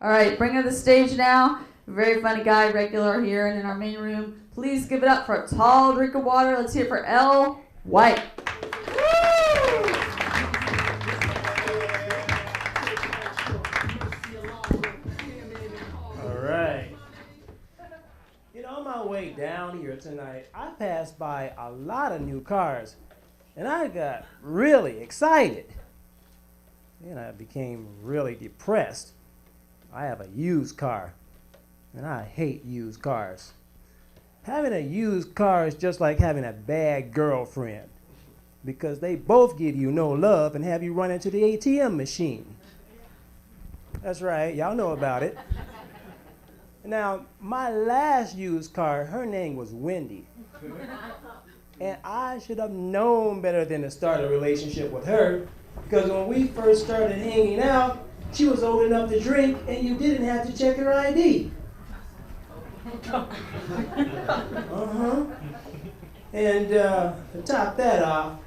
All right, bring her to the stage now. A very funny guy, regular here and in our main room. Please give it up for a tall drink of water. Let's hear it for Elle White. All right. On my way down here tonight, I passed by a lot of new cars, and I got really excited. Then I became really depressed. I have a used car, and I hate used cars. Having a used car is just like having a bad girlfriend, because they both give you no love and have you run into the ATM machine. That's right, y'all know about it. Now, my last used car, her name was Wendy. And I should have known better than to start a relationship with her, because when we first started hanging out, she was old enough to drink and you didn't have to check her ID. And to top that off,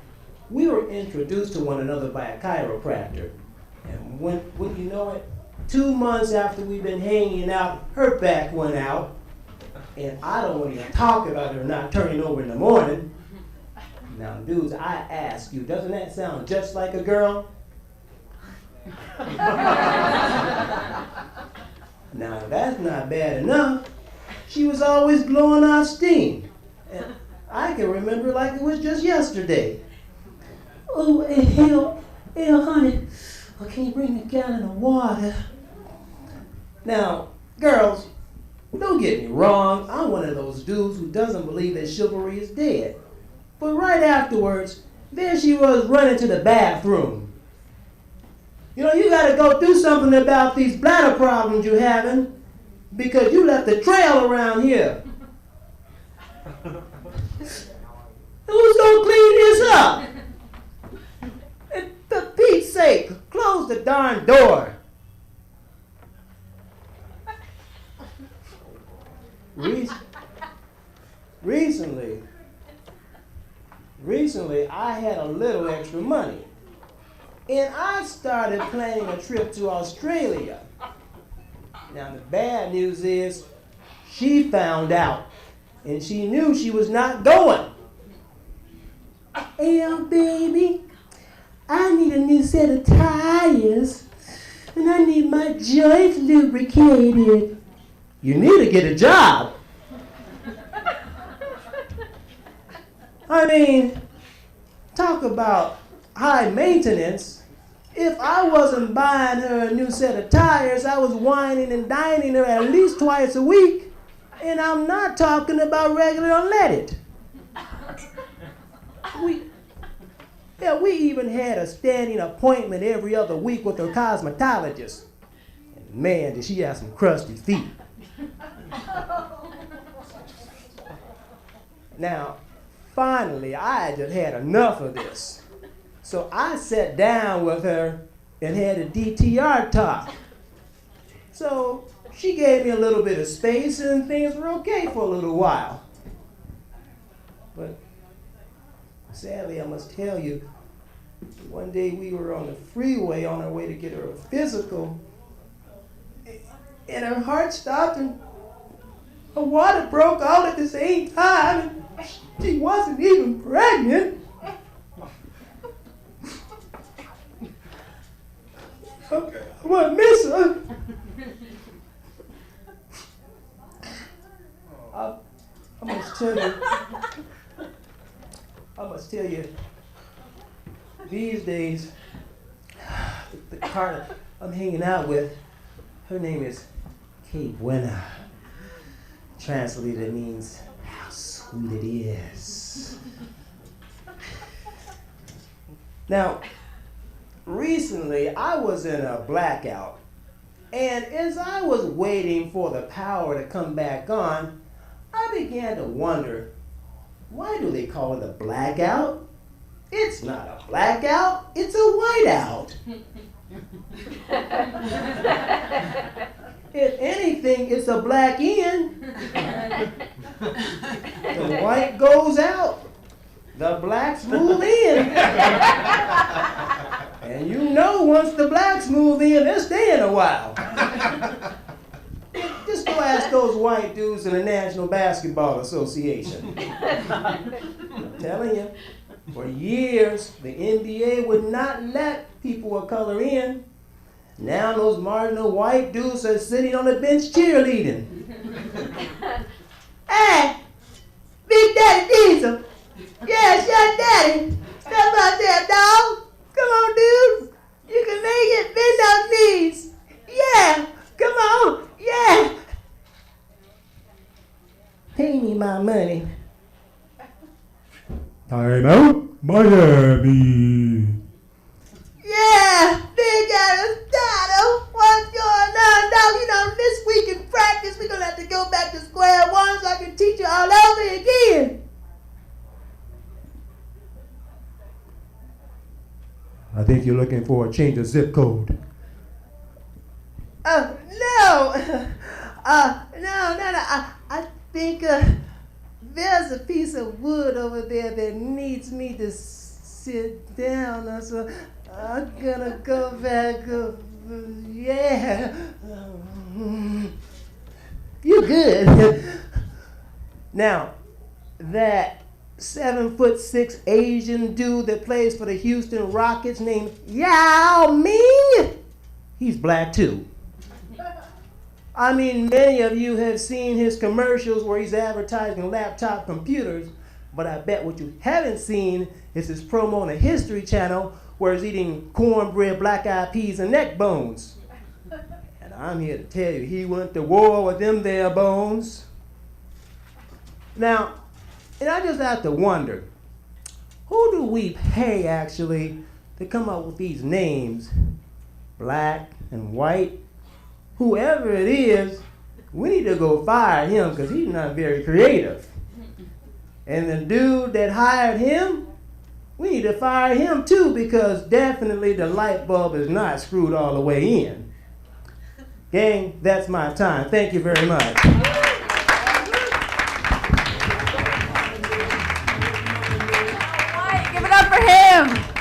we were introduced to one another by a chiropractor. And when you know it, 2 months after we've been hanging out, her back went out. And I don't want to even talk about her not turning over in the morning. Now, dudes, I ask you, doesn't that sound just like a girl? Now, that's not bad enough. She was always blowing off steam. And I can remember like it was just yesterday. Oh, hey, honey, can you bring a gallon of water? Now, girls, don't get me wrong. I'm one of those dudes who doesn't believe that chivalry is dead. But right afterwards, there she was running to the bathroom. You know, you gotta go do something about these bladder problems you're having, because you left a trail around here. Who's gonna clean this up? And for Pete's sake, close the darn door. Recently, I had a little extra money, and I started planning a trip to Australia. Now, the bad news is, she found out, and she knew she was not going. Hey, baby, I need a new set of tires, and I need my joints lubricated. You need to get a job. I mean, talk about high maintenance. If I wasn't buying her a new set of tires, I was whining and dining her at least twice a week. And I'm not talking about regular unleaded. We even had a standing appointment every other week with her cosmetologist. And man, did she have some crusty feet. Now, finally, I just had enough of this. So I sat down with her and had a DTR talk. So she gave me a little bit of space and things were okay for a little while. But sadly, I must tell you, one day we were on the freeway on our way to get her a physical, and her heart stopped and her water broke out at the same time, and she wasn't even pregnant. I want to miss her. I must tell you, these days, the car that I'm hanging out with, her name is Que Buena. Translated means how sweet it is. Now, recently I was in a blackout, and as I was waiting for the power to come back on, I began to wonder, why do they call it a blackout? It's not a blackout, it's a whiteout. If anything, it's a black in. The white goes out, the blacks move in. And you know once the blacks move in, they're staying a while. Just go ask those white dudes in the National Basketball Association. I'm telling you, for years, the NBA would not let people of color in. Now those marginal white dudes are sitting on the bench cheerleading. Hey, Big Daddy Diesel. Yeah, it's your daddy. Step out there, dog. Come on, dude. You can make it. Bend those knees. Yeah, come on. Yeah. Pay me my money. Time out, Miami. Yeah, Big Aristotle. What's going on, dog? You know, this week in practice, we're going to have to go back to square one so I can teach you all over again. I think you're looking for a change of zip code. No. No. I think there's a piece of wood over there that needs me to sit down on, so I'm gonna go back. Yeah. You good. Now, that 7'6" Asian dude that plays for the Houston Rockets named Yao Ming, he's black too. I mean, many of you have seen his commercials where he's advertising laptop computers, but I bet what you haven't seen is his promo on the History Channel where he's eating cornbread, black-eyed peas, and neck bones. And I'm here to tell you, he went to war with them there bones. Now, and I just have to wonder, who do we pay actually to come up with these names, black and white? Whoever it is, we need to go fire him because he's not very creative. And the dude that hired him, we need to fire him too because definitely the light bulb is not screwed all the way in. Gang, that's my time. Thank you very much. Give it up for him.